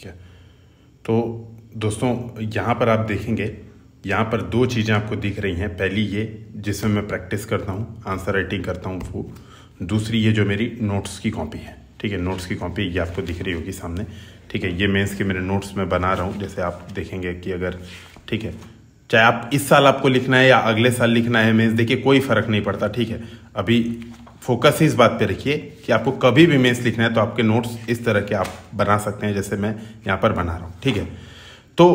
है। तो दोस्तों यहाँ पर आप देखेंगे, यहाँ पर दो चीज़ें आपको दिख रही हैं। पहली ये जिसमें मैं प्रैक्टिस करता हूँ, आंसर राइटिंग करता हूँ वो। दूसरी ये जो मेरी नोट्स की कॉपी है, ठीक है, नोट्स की कॉपी ये आपको दिख रही होगी सामने, ठीक है। ये मेंस के मेरे नोट्स में बना रहा हूँ। जैसे आप देखेंगे कि अगर, ठीक है, चाहे आप इस साल आपको लिखना है या अगले साल लिखना है मेंस, देखिए कोई फ़र्क नहीं पड़ता, ठीक है। अभी फोकस इस बात पे रखिए कि आपको कभी भी मेंस लिखना है तो आपके नोट्स इस तरह के आप बना सकते हैं जैसे मैं यहाँ पर बना रहा हूँ, ठीक है। तो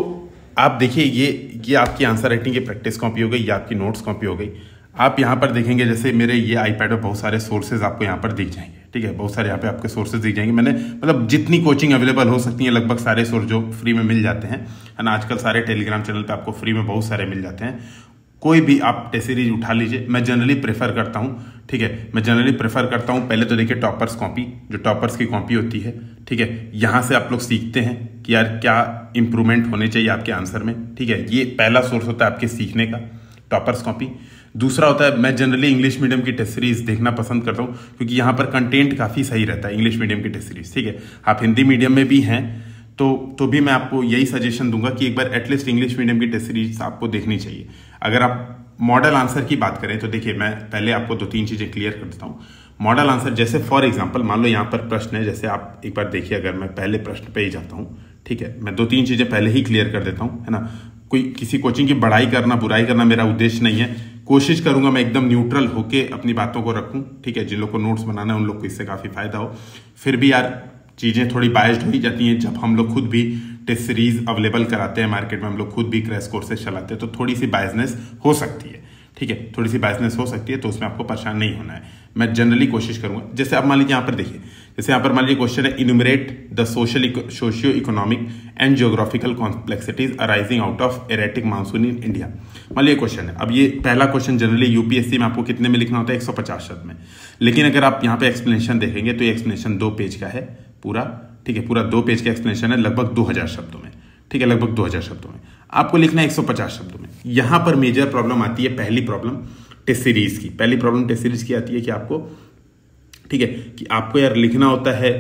आप देखिए ये आपकी आंसर राइटिंग की प्रैक्टिस कॉपी हो गई, ये आपकी नोट्स कॉपी हो गई। आप यहाँ पर देखेंगे जैसे मेरे ये आईपैड में बहुत सारे सोर्सेज आपको यहाँ पर दिख जाएंगे, ठीक है, बहुत सारे यहाँ पे आपके सोर्सेज दिख जाएंगे। मैंने मतलब जितनी कोचिंग अवेलेबल हो सकती है लगभग सारे सोर्स जो फ्री में मिल जाते हैं, है ना। आजकल सारे टेलीग्राम चैनल पे आपको फ्री में बहुत सारे मिल जाते हैं। कोई भी आप टेस्ट सीरीज उठा लीजिए। मैं जनरली प्रेफर करता हूँ, ठीक है, मैं जनरली प्रेफर करता हूँ पहले तो देखिए टॉपर्स कॉपी, जो टॉपर्स की कॉपी होती है, ठीक है। यहाँ से आप लोग सीखते हैं कि यार क्या इंप्रूवमेंट होने चाहिए आपके आंसर में, ठीक है। ये पहला सोर्स होता है आपके सीखने का, टॉपर्स कॉपी। दूसरा होता है मैं जनरली इंग्लिश मीडियम की टेस्ट सीरीज देखना पसंद करता हूँ क्योंकि यहाँ पर कंटेंट काफ़ी सही रहता है इंग्लिश मीडियम की टेस्ट सीरीज, ठीक है। आप हिंदी मीडियम में भी हैं तो भी मैं आपको यही सजेशन दूंगा कि एक बार एटलीस्ट इंग्लिश मीडियम की टेस्ट सीरीज आपको देखनी चाहिए। अगर आप मॉडल आंसर की बात करें तो देखिए मैं पहले आपको 2-3 चीज़ें क्लियर कर देता हूँ। मॉडल आंसर जैसे फॉर एग्जांपल मान लो यहाँ पर प्रश्न है, जैसे आप एक बार देखिए, अगर मैं पहले प्रश्न पे ही जाता हूँ, ठीक है, मैं 2-3 चीज़ें पहले ही क्लियर कर देता हूँ, है ना। कोई किसी कोचिंग की बड़ाई करना बुराई करना मेरा उद्देश्य नहीं है। कोशिश करूंगा मैं एकदम न्यूट्रल होके अपनी बातों को रखूं, ठीक है। जिन लोग को नोट्स बनाना है उन लोग को इससे काफ़ी फायदा हो। फिर भी यार चीज़ें थोड़ी बायस्ड हो ही जाती हैं जब हम लोग खुद भी टेस्ट सीरीज अवेलेबल कराते हैं मार्केट में, हम लोग खुद भी क्रैश कोर्सेज चलाते हैं, तो थोड़ी सी बायसनेस हो सकती है, ठीक है, थोड़ी सी बायसनेस हो सकती है। तो उसमें आपको परेशान नहीं होना है। मैं जनरली कोशिश करूंगा, जैसे आप मान लीजिए यहाँ पर देखिए, जैसे यहाँ पर मान लीजिए क्वेश्चन है enumerate the socio economic and geographical complexities arising out of erratic monsoon in India. मान लीजिए क्वेश्चन है, अब ये पहला क्वेश्चन जनरली यूपीएससी में आपको कितने में लिखना होता है, 150 शब्द में। लेकिन अगर आप यहाँ पे एक्सप्लेनेशन देखेंगे तो ये एक्सप्लेनेशन 2 पेज का है पूरा, ठीक है, पूरा 2 पेज का एक्सप्लेनेशन है लगभग 2000 शब्दों में, ठीक है, लगभग 2000 शब्दों में। आपको लिखना है 150 शब्दों में। यहां पर मेजर प्रॉब्लम आती है, पहली प्रॉब्लम टेस्ट सीरीज की, पहली प्रॉब्लम टेस्ट सीरीज की आती है कि आपको, ठीक है, कि आपको यार लिखना होता है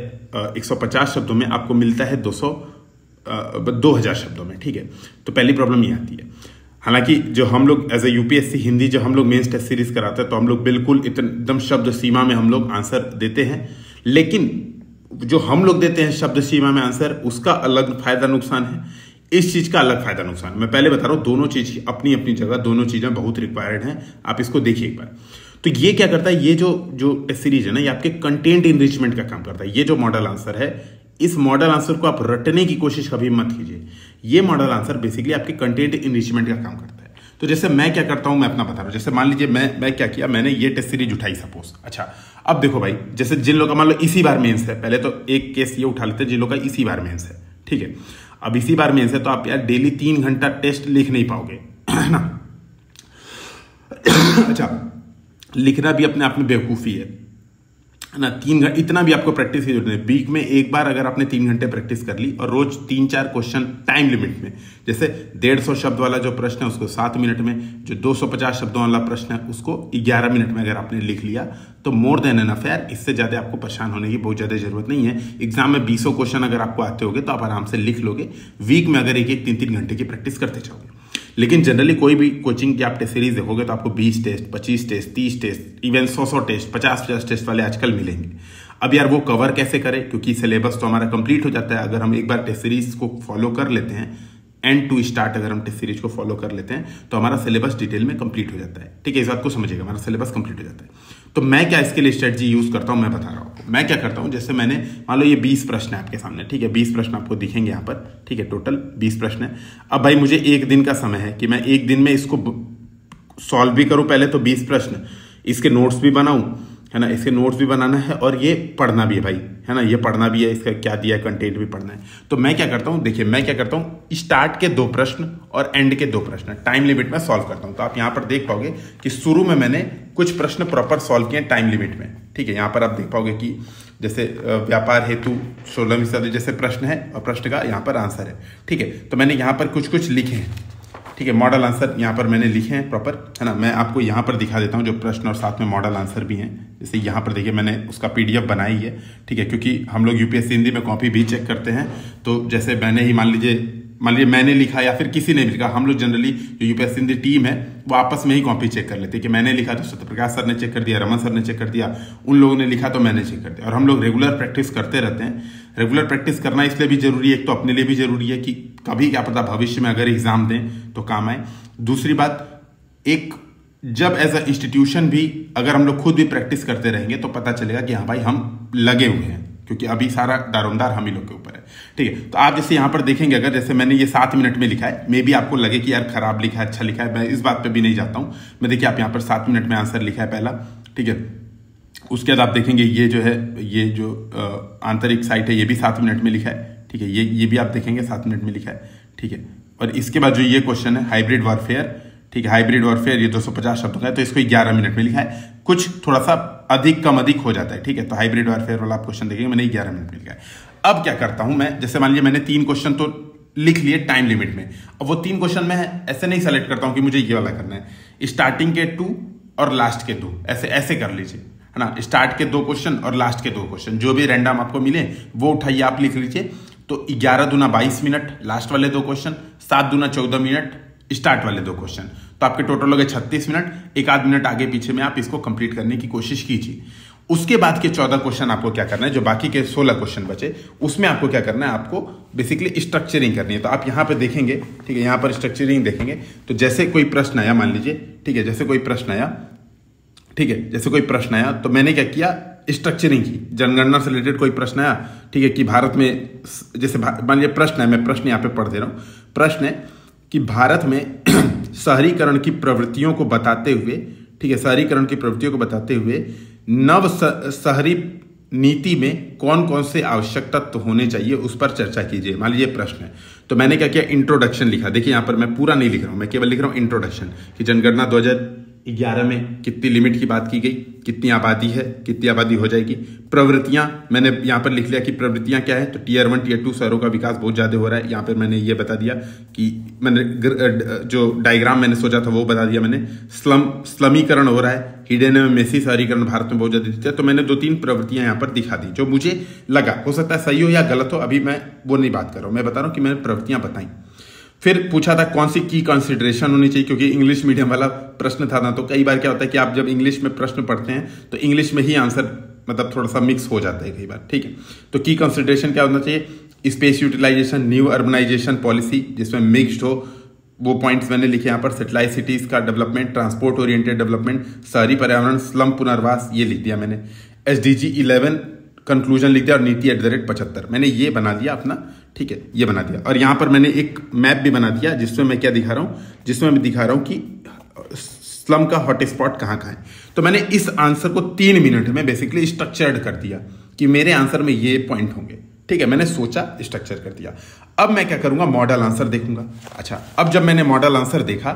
150 शब्दों में, आपको मिलता है 2000 शब्दों में, ठीक है। तो पहली प्रॉब्लम ये आती है। हालांकि जो हम लोग एज ए यूपीएससी हिंदी जो हम लोग मेंस टेस्ट सीरीज कराते हैं तो हम लोग बिल्कुल एकदम शब्द सीमा में हम लोग आंसर देते हैं, लेकिन जो हम लोग देते हैं शब्द सीमा में आंसर, उसका अलग फायदा नुकसान है, इस चीज का अलग फायदा नुकसान। मैं पहले बता रहा हूं दोनों चीज अपनी अपनी जगह, दोनों चीजें बहुत रिक्वायर्ड हैं। आप इसको देखिए एक बार। तो ये क्या करता है, ये जो टेस्ट सीरीज है ना, ये आपके कंटेंट इनरिचमेंट का काम करता है। ये जो मॉडल आंसर है, इस मॉडल आंसर को आप रटने की कोशिश कभी मत कीजिए। ये मॉडल आंसर बेसिकली आपके कंटेंट इनरिचमेंट का काम करता है। तो जैसे मैं क्या करता हूं, मैं अपना बता रहा हूं। जैसे मान लीजिए मैं क्या किया, मैंने ये टेस्ट सीरीज उठाई सपोज। अच्छा, अब देखो भाई, जैसे जिन लोगों का मान लो इसी बार मेंस है, पहले तो एक केस ये उठा लेते हैं जिन लोगों का इसी बार मेंस है, ठीक है। अब इसी बार मेंस है तो आप यार डेली 3 घंटा टेस्ट लिख नहीं पाओगे, है ना। अच्छा, लिखना भी अपने आप में बेवकूफ़ी है ना। 3 घंटे इतना भी आपको प्रैक्टिस की जरूरत है। वीक में एक बार अगर आपने 3 घंटे प्रैक्टिस कर ली और रोज 3-4 क्वेश्चन टाइम लिमिट में, जैसे 150 शब्द वाला जो प्रश्न है उसको 7 मिनट में, जो 250 शब्दों वाला प्रश्न है उसको 11 मिनट में अगर आपने लिख लिया तो मोर देन एनफ है। इससे ज़्यादा आपको परेशान होने की बहुत ज़्यादा जरूरत नहीं है। एग्जाम में 20 क्वेश्चन अगर आपको आते होंगे तो आप आराम से लिख लोगे, वीक में अगर 1-1, 3-3 घंटे की प्रैक्टिस करते जाओगे। लेकिन जनरली कोई भी कोचिंग की आप टेस्ट सीरीज देखोगे तो आपको 20 test, 25 test, 30 test, even 100 test, 50 test वाले आजकल मिलेंगे। अब यार वो कवर कैसे करें, क्योंकि सिलेबस तो हमारा कंप्लीट हो जाता है अगर हम एक बार टेस्ट सीरीज को फॉलो कर लेते हैं, एंड टू स्टार्ट अगर हम टेस्ट सीरीज को फॉलो कर लेते हैं तो हमारा सिलेबस डिटेल में कंप्लीट हो जाता है, ठीक है। इस बात को समझिएगा, हमारा सिलेबस कंप्लीट हो जाता है। तो मैं क्या इसके लिए स्ट्रेटजी यूज करता हूं मैं बता रहा हूं। मैं क्या करता हूं, जैसे मैंने मान लो ये 20 प्रश्न है आपके सामने, ठीक है, 20 प्रश्न आपको दिखेंगे यहाँ पर, ठीक है, टोटल 20 प्रश्न है। अब भाई मुझे 1 दिन का समय है कि मैं 1 दिन में इसको सॉल्व भी करूं, पहले तो 20 प्रश्न, इसके नोट्स भी बनाऊं, है ना, इसके नोट्स भी बनाना है और ये पढ़ना भी है भाई, है ना, ये पढ़ना भी है, इसका क्या दिया है कंटेंट भी पढ़ना है। तो मैं क्या करता हूँ, देखिए मैं क्या करता हूँ, स्टार्ट के 2 प्रश्न और एंड के 2 प्रश्न टाइम लिमिट में सॉल्व करता हूँ। तो आप यहाँ पर देख पाओगे कि शुरू में मैंने कुछ प्रश्न प्रॉपर सॉल्व किए टाइम लिमिट में, ठीक है। यहाँ पर आप देख पाओगे कि जैसे व्यापार हेतु 16वीं सदी जैसे प्रश्न है और प्रश्न का यहाँ पर आंसर है, ठीक है। तो मैंने यहाँ पर कुछ लिखे हैं, ठीक है। मॉडल आंसर यहाँ पर मैंने लिखे हैं प्रॉपर, है ना। मैं आपको यहाँ पर दिखा देता हूँ जो प्रश्न और साथ में मॉडल आंसर भी हैं। जैसे यहाँ पर देखिए मैंने उसका PDF बनाई है, ठीक है, क्योंकि हम लोग UPSC हिंदी में कॉपी भी चेक करते हैं। तो जैसे मैंने ही मान लीजिए मैंने लिखा या फिर किसी ने भी लिखा, हम लोग जनरली जो UPSC हिंदी टीम है वो आपस में ही कॉपी चेक कर लेते हैं कि मैंने लिखा तो सत्यप्रकाश सर ने चेक कर दिया, रमन सर ने चेक कर दिया, उन लोगों ने लिखा तो मैंने चेक कर दिया। और हम लोग रेगुलर प्रैक्टिस करते रहते हैं। रेगुलर प्रैक्टिस करना इसलिए भी जरूरी है, एक तो अपने लिए भी जरूरी है कि कभी क्या पता भविष्य में अगर एग्जाम दें तो काम आए। दूसरी बात, एक जब एज अ इंस्टीट्यूशन भी अगर हम लोग खुद भी प्रैक्टिस करते रहेंगे तो पता चलेगा कि हाँ भाई हम लगे हुए हैं, क्योंकि अभी सारा दारोमदार हम ही लोग के ऊपर है, ठीक है। तो आप जैसे यहाँ पर देखेंगे, अगर जैसे मैंने ये 7 मिनट में लिखा है, मे भी आपको लगे कि यार खराब लिखा है, अच्छा लिखा है, मैं इस बात पे भी नहीं जाता हूँ। मैं देखिए आप यहाँ पर 7 मिनट में आंसर लिखा है पहला, ठीक है। उसके बाद आप देखेंगे ये जो है, ये जो आंतरिक साइट है ये भी 7 मिनट में लिखा है, ठीक है। ये भी आप देखेंगे 7 मिनट में लिखा है, ठीक है। और इसके बाद जो ये क्वेश्चन है हाइब्रिड वॉरफेयर, ठीक है, हाइब्रिड वॉरफेयर ये 250 शब्दों का है, तो इसको 11 मिनट में लिखा है। कुछ थोड़ा सा अधिक कम अधिक हो जाता है, ठीक है। तो हाइब्रिड वॉरफेयर वाला आप क्वेश्चन देखेंगे, मैंने 11 मिनट में लिखा है। अब क्या करता हूं मैं, जैसे मान लीजिए मैंने 3 क्वेश्चन तो लिख लिए टाइम लिमिट में। अब वो 3 क्वेश्चन मैं ऐसे नहीं सेलेक्ट करता हूं कि मुझे ये वाला करना है, स्टार्टिंग के 2 और लास्ट के 2, ऐसे कर लीजिए, है ना। स्टार्ट के 2 क्वेश्चन और लास्ट के 2 क्वेश्चन जो भी रैंडम आपको मिले वो उठाइए, आप लिख लीजिए। तो 11 दूना 22 मिनट लास्ट वाले 2 क्वेश्चन, 7 दूना 14 मिनट स्टार्ट वाले 2 क्वेश्चन, तो आपके टोटल हो गए 36 मिनट। एक आध मिनट आगे पीछे में आप इसको कंप्लीट करने की कोशिश कीजिए। उसके बाद के 14 क्वेश्चन आपको क्या करना है, जो बाकी के 16 क्वेश्चन बचे उसमें आपको क्या करना है, आपको बेसिकली स्ट्रक्चरिंग करनी है। तो आप यहाँ पे देखेंगे, ठीक है, यहाँ पर स्ट्रक्चरिंग देखेंगे। तो जैसे कोई प्रश्न आया, मान लीजिए, ठीक है, जैसे कोई प्रश्न आया, ठीक है, जैसे कोई प्रश्न आया तो मैंने क्या किया, स्ट्रक्चरिंग की। जनगणना से रिलेटेड कोई प्रश्न आया, ठीक है, कि भारत में, जैसे मान लीजिए प्रश्न है, मैं प्रश्न यहाँ पे पढ़ दे रहा हूँ। प्रश्न है कि भारत में शहरीकरण की प्रवृत्तियों को बताते हुए, ठीक है, शहरीकरण की प्रवृत्तियों को बताते हुए नव शहरी नीति में कौन कौन से आवश्यक तत्व होने चाहिए उस पर चर्चा कीजिए। मान लीजिए प्रश्न है, तो मैंने क्या किया, इंट्रोडक्शन लिखा। देखिए यहाँ पर मैं पूरा नहीं लिख रहा हूं, मैं केवल लिख रहा हूं इंट्रोडक्शन, कि जनगणना 2011 में कितनी लिमिट की बात की गई, कितनी आबादी है, कितनी आबादी हो जाएगी। प्रवृत्तियां मैंने यहाँ पर लिख लिया कि प्रवृत्तियां क्या है, तो Tier 1 Tier 2 शहरों का विकास बहुत ज्यादा हो रहा है। यहाँ पर मैंने ये बता दिया कि मैंने जो डायग्राम मैंने सोचा था वो बता दिया मैंने। स्लमीकरण हो रहा है, हिडन में मेसी शहरीकरण भारत में बहुत ज्यादा दिखता है। तो मैंने 2-3 प्रवृत्तियां यहाँ पर दिखा दी जो मुझे लगा, हो सकता है सही हो या गलत हो, अभी मैं वो नहीं बात कर रहा हूँ, मैं बता रहा हूँ कि मैंने प्रवृत्तियां बताई। फिर पूछा था कौन सी की कंसिडरेशन होनी चाहिए, क्योंकि इंग्लिश मीडियम वाला प्रश्न था ना। तो कई बार क्या होता है कि आप जब इंग्लिश में प्रश्न पढ़ते हैं तो इंग्लिश में ही आंसर मतलब थोड़ा सा मिक्स हो जाता है कई बार, ठीक है। तो की कंसिडरेशन क्या होना चाहिए, space utilization, new urbanization policy जिसमें मिक्स्ड हो, वो पॉइंट्स मैंने लिखे यहाँ पर। सेटेलाइट सिटीज का डेवलपमेंट, ट्रांसपोर्ट ओरिएंटेड डेवलपमेंट, शहरी पर्यावरण, स्लम पुनर्वास, ये लिख दिया मैंने। SDG 11 कंक्लूजन लिख दिया और नीति @75 मैंने ये बना दिया अपना, ठीक है, ये बना दिया। और यहाँ पर मैंने एक मैप भी बना दिया जिसमें मैं क्या दिखा रहा हूँ, जिसमें मैं दिखा रहा हूँ कि स्लम का हॉट स्पॉट कहाँ कहाँ है। तो मैंने इस आंसर को 3 मिनट में बेसिकली स्ट्रक्चर्ड कर दिया कि मेरे आंसर में ये पॉइंट होंगे, ठीक है। मैंने सोचा, स्ट्रक्चर कर दिया। अब मैं क्या करूंगा, मॉडल आंसर देखूंगा। अच्छा, अब जब मैंने मॉडल आंसर देखा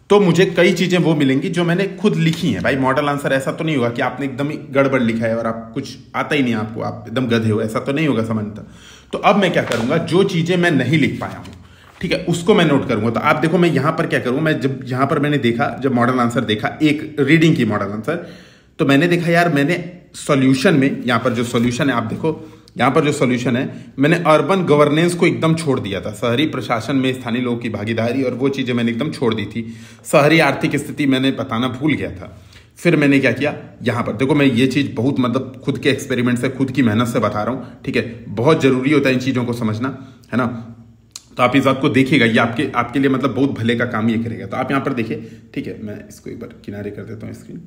तो मुझे कई चीजें वो मिलेंगी जो मैंने खुद लिखी हैं। भाई मॉडल आंसर ऐसा तो नहीं होगा कि आपने एकदम ही गड़बड़ लिखा है और आप कुछ आता ही नहीं आपको, आप एकदम गधे हो, ऐसा तो नहीं होगा समझता। तो अब मैं क्या करूंगा, जो चीजें मैं नहीं लिख पाया हूं, ठीक है, उसको मैं नोट करूंगा। तो आप देखो मैं यहां पर क्या करूंगा, मैं जब यहां पर मैंने देखा, जब मॉडल आंसर देखा, एक रीडिंग की मॉडल आंसर, तो मैंने देखा यार मैंने सॉल्यूशन में, यहां पर जो सॉल्यूशन है आप देखो, यहां पर जो सॉल्यूशन है, मैंने अर्बन गवर्नेंस को एकदम छोड़ दिया था। शहरी प्रशासन में स्थानीय लोगों की भागीदारी और वो चीजें मैंने एकदम छोड़ दी थी। शहरी आर्थिक स्थिति मैंने बताना भूल गया था। फिर मैंने क्या किया, यहां पर देखो मैं ये चीज बहुत मतलब खुद के एक्सपेरिमेंट से, खुद की मेहनत से बता रहा हूं, ठीक है। बहुत जरूरी होता है इन चीजों को समझना, है ना। तो आप इस बात को देखिएगा, ये आपके लिए मतलब बहुत भले का काम ये करेगा। तो आप यहां पर देखिए, ठीक है, मैं इसको एक बार किनारे कर देता हूं स्क्रीन,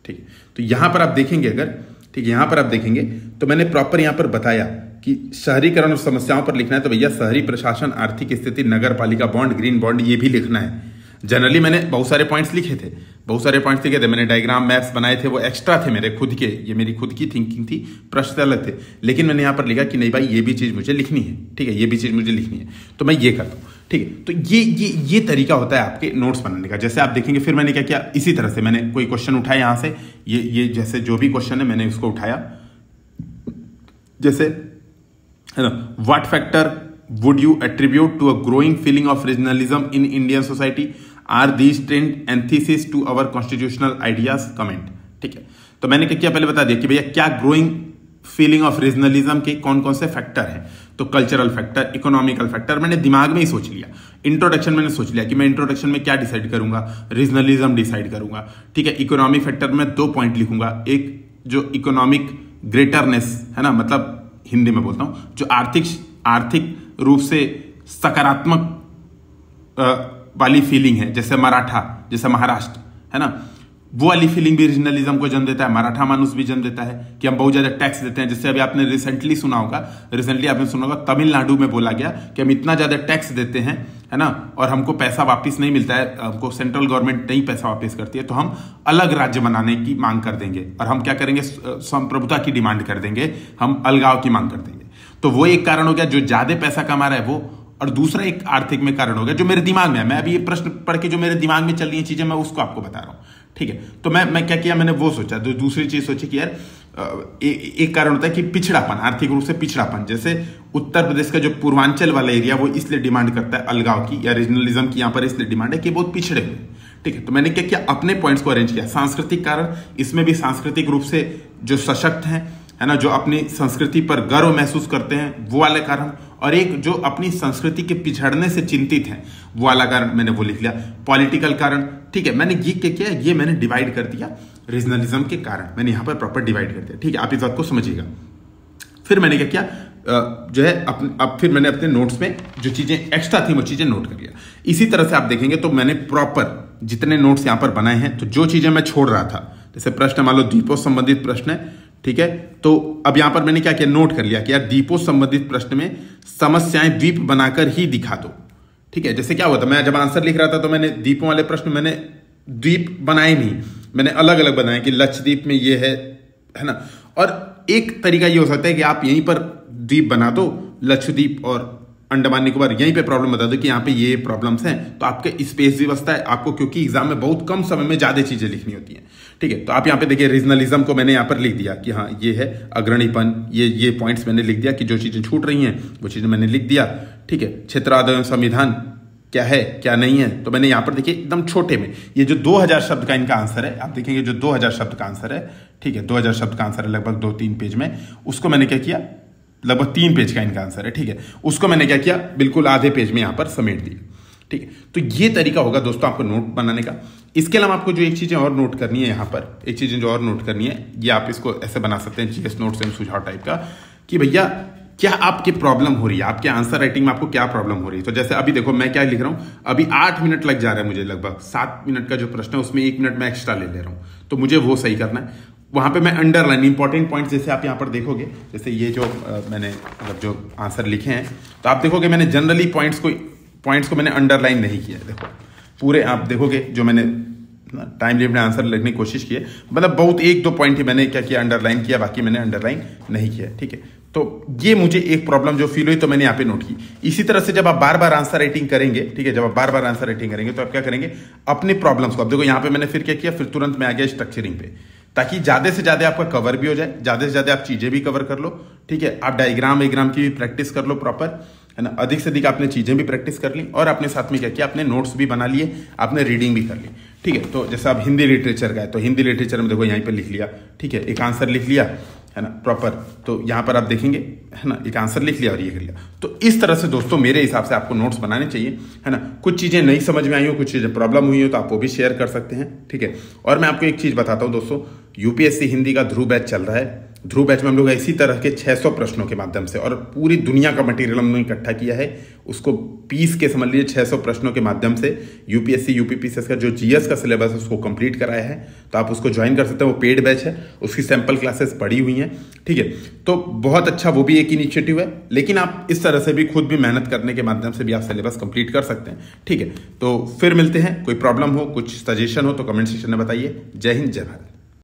ठीक है। तो यहां पर आप देखेंगे अगर, ठीक है, यहां पर आप देखेंगे तो मैंने प्रॉपर यहां पर बताया कि शहरीकरण और समस्याओं पर लिखना है। तो भैया शहरी प्रशासन, आर्थिक स्थिति, नगर पालिका बॉन्ड, ग्रीन बॉन्ड, ये भी लिखना है। जनरली मैंने बहुत सारे पॉइंट्स लिखे थे, मैंने डायग्राम मैप्स बनाए थे, वो एक्स्ट्रा थे मेरे खुद के, ये मेरी खुद की थिंकिंग थी, प्रश्न अलग थे। लेकिन मैंने यहाँ पर लिखा कि नहीं भाई ये भी चीज़ मुझे लिखनी है, ठीक है, ये भी चीज़ मुझे लिखनी है, तो मैं ये करता हूँ, ठीक है। तो ये तरीका होता है आपके नोट्स बनाने का। जैसे आप देखेंगे फिर मैंने क्या किया, इसी तरह से मैंने कोई क्वेश्चन उठाया यहाँ से, ये जैसे जो भी क्वेश्चन है मैंने उसको उठाया, जैसे है ना, what factor would you attribute to a growing feeling of regionalism in Indian society? Are these trend antithesis to our constitutional ideas? Comment. ठीक है, तो मैंने क्या किया, पहले बता दिया कि भैया क्या ग्रोइंग फीलिंग ऑफ रीजनलिज्म के कौन कौन से फैक्टर हैं। तो कल्चरल फैक्टर, इकोनॉमिकल फैक्टर मैंने दिमाग में ही सोच लिया। इंट्रोडक्शन मैंने सोच लिया कि मैं इंट्रोडक्शन में क्या डिसाइड करूंगा, रीजनलिज्म डिसाइड करूंगा। ठीक है, इकोनॉमिक फैक्टर में 2 पॉइंट लिखूंगा। एक जो इकोनॉमिक ग्रेटरनेस है ना, मतलब हिंदी में बोलता हूं, जो आर्थिक रूप से सकारात्मक वाली फीलिंग है, जैसे मराठा, जैसे महाराष्ट्र है ना, वो वाली फीलिंग भी रीजनलिज्म को जन्म देता है। मराठा मानुस भी जन्म देता है कि हम बहुत ज्यादा टैक्स देते हैं। जैसे अभी आपने रिसेंटली सुना होगा तमिलनाडु में बोला गया कि हम इतना ज्यादा टैक्स देते हैं है ना, और हमको पैसा वापस नहीं मिलता है, हमको सेंट्रल गवर्नमेंट नहीं पैसा वापस करती है, तो हम अलग राज्य बनाने की मांग कर देंगे और हम क्या करेंगे, संप्रभुता की डिमांड कर देंगे, हम अलगाव की मांग कर देंगे। तो वो एक कारण हो गया जो ज्यादा पैसा कमा रहा है वो, और दूसरा एक आर्थिक में कारण हो गया जो मेरे दिमाग में है। मैं अभी ये प्रश्न पढ़ के जो मेरे दिमाग में चल रही है चीजें मैं उसको आपको बता रहा हूं। ठीक है, तो मैं क्या किया, मैंने वो सोचा। तो दूसरी चीज सोची कि यार एक कारण होता है कि पिछड़ापन, आर्थिक रूप से पिछड़ापन। जैसे उत्तर प्रदेश का जो पूर्वांचल वाला एरिया वो इसलिए डिमांड करता है अलगाव की या रीजनलिज्म की, यहां पर इसलिए डिमांड है कि बहुत पिछड़े हुए। ठीक है, तो मैंने क्या किया, अपने पॉइंट्स को अरेंज किया। सांस्कृतिक कारण, इसमें भी सांस्कृतिक रूप से जो सशक्त हैं है ना, जो अपनी संस्कृति पर गर्व महसूस करते हैं वो वाले कारण, और एक जो अपनी संस्कृति के पिछड़ने से चिंतित हैं वो वाला कारण, मैंने वो लिख लिया। पॉलिटिकल कारण, ठीक है, मैंने ये क्या किया, ये मैंने डिवाइड कर दिया रीजनलिज्म के कारण, मैंने यहां पर प्रॉपर डिवाइड कर दिया। ठीक है, आप इस बात को समझिएगा। फिर मैंने क्या किया, जो है अब फिर मैंने अपने नोट्स में जो चीजें एक्स्ट्रा थी वो चीजें नोट कर लिया। इसी तरह से आप देखेंगे तो मैंने प्रॉपर जितने नोट्स यहां पर बनाए हैं, तो जो चीजें मैं छोड़ रहा था, जैसे प्रश्न मान लो द्वीपों संबंधित प्रश्न है, ठीक है, तो अब यहां पर मैंने क्या किया, नोट कर लिया कि यार द्वीपों संबंधित प्रश्न में समस्याएं द्वीप बनाकर ही दिखा दो। ठीक है, जैसे क्या हुआ था, मैं जब आंसर लिख रहा था तो मैंने द्वीपों वाले प्रश्न मैंने द्वीप बनाए नहीं, मैंने अलग अलग बनाए कि लक्षद्वीप में ये है ना। और एक तरीका ये हो सकता है कि आप यहीं पर द्वीप बना दो, लक्षद्वीप और अंडमान निकोबार, यहीं पे प्रॉब्लम बता दो कि यहाँ पे ये प्रॉब्लम्स हैं, तो आपके स्पेस भी बचता है आपको, क्योंकि एग्जाम में बहुत कम समय में ज्यादा चीजें लिखनी होती हैं। ठीक है, तो आप यहाँ पे देखिए रीजनलिज्म को मैंने यहाँ पर लिख दिया कि हाँ ये है अग्रणीपन, ये पॉइंट्स मैंने लिख दिया कि जो चीजें छूट रही हैं वो चीजें मैंने लिख दिया। ठीक है, क्षेत्राधिकार एवं संविधान क्या है क्या नहीं है, तो मैंने यहाँ पर देखिए एकदम छोटे में ये जो 2000 शब्द का इनका आंसर है, आप देखेंगे जो 2000 शब्द का आंसर है, ठीक है, 2000 शब्द का आंसर है लगभग 2-3 पेज में, उसको मैंने क्या किया, लगभग 3 पेज का इनका आंसर है। ठीक है, उसको मैंने क्या किया, बिल्कुल आधे पेज में यहां पर समेट दिया। ठीक है, तो ये तरीका होगा दोस्तों आपको नोट बनाने का। इसके अलावा आपको जो एक चीजें और नोट करनी है, यहां पर एक चीजें जो और नोट करनी है, ये आप इसको ऐसे बना सकते हैं जीएस नोट्स एवं सुझाव टाइप का, कि भैया क्या आपकी प्रॉब्लम हो रही है, आपके आंसर राइटिंग में आपको क्या प्रॉब्लम हो रही है। तो जैसे अभी देखो मैं क्या लिख रहा हूं, अभी 8 मिनट लग जा रहा है मुझे, लगभग 7 मिनट का जो प्रश्न है उसमें 1 मिनट मैं एक्स्ट्रा ले रहा हूं, तो मुझे वो सही करना है। वहां पे मैं अंडरलाइन इंपॉर्टेंट पॉइंट्स, जैसे आप यहां पर देखोगे, जैसे ये जो मैंने मतलब जो आंसर लिखे हैं, तो आप देखोगे मैंने जनरली पॉइंट्स को मैंने अंडरलाइन नहीं किया। देखो पूरे आप देखोगे जो मैंने टाइम लिमिट में आंसर लिखने की कोशिश की है, मतलब बहुत 1-2 पॉइंट ही मैंने क्या किया, अंडरलाइन किया, बाकी मैंने अंडरलाइन नहीं किया। ठीक है, तो ये मुझे एक प्रॉब्लम जो फील हुई तो मैंने यहाँ पे नोट की। इसी तरह से जब आप बार बार आंसर राइटिंग करेंगे, ठीक है, जब आप बार बार आंसर राइटिंग करेंगे तो आप क्या करेंगे, अपने प्रॉब्लम्स को, अब देखो यहाँ पे मैंने फिर क्या किया, फिर तुरंत मैं आ गया स्ट्रक्चरिंग पे, ताकि ज्यादा से ज्यादा आपका कवर भी हो जाए, ज्यादा से ज्यादा आप चीजें भी कवर कर लो। ठीक है, आप डायग्राम की भी प्रैक्टिस कर लो प्रॉपर, है ना, अधिक से अधिक आपने चीजें भी प्रैक्टिस कर ली, और अपने साथ में क्या किया, आपने नोट्स भी बना लिए, आपने रीडिंग भी कर ली। ठीक है, तो जैसे आप हिंदी लिटरेचर का है, तो हिंदी लिटरेचर में देखो यहीं पे लिख लिया, ठीक है, एक आंसर लिख लिया, है ना, प्रॉपर, तो यहां पर आप देखेंगे, है ना, एक आंसर लिख लिया और ये कर लिया। तो इस तरह से दोस्तों मेरे हिसाब से आपको नोट्स बनाने चाहिए, है ना। कुछ चीजें नहीं समझ में आई हो, कुछ चीजें प्रॉब्लम हुई हो, तो आप वो भी शेयर कर सकते हैं। ठीक है, और मैं आपको एक चीज बताता हूं दोस्तों, यूपीएससी हिंदी का ध्रुव बैच चल रहा है। ध्रुव बैच में हम लोग इसी तरह के 600 प्रश्नों के माध्यम से, और पूरी दुनिया का मटेरियल हमने इकट्ठा किया है, उसको पीस के समझ लीजिए 600 प्रश्नों के माध्यम से यूपीएससी यूपीपीसीएस का जो जीएस का सिलेबस है उसको कंप्लीट कराया है। तो आप उसको ज्वाइन कर सकते हैं, वो पेड बैच है, उसकी सैंपल क्लासेस पड़ी हुई हैं। ठीक है, तो बहुत अच्छा वो भी एक इनिशिएटिव है, लेकिन आप इस तरह से भी खुद भी मेहनत करने के माध्यम से भी आप सिलेबस कंप्लीट कर सकते हैं। ठीक है, तो फिर मिलते हैं, कोई प्रॉब्लम हो, कुछ सजेशन हो तो कमेंट सेक्शन में बताइए। जय हिंद, जय भारत।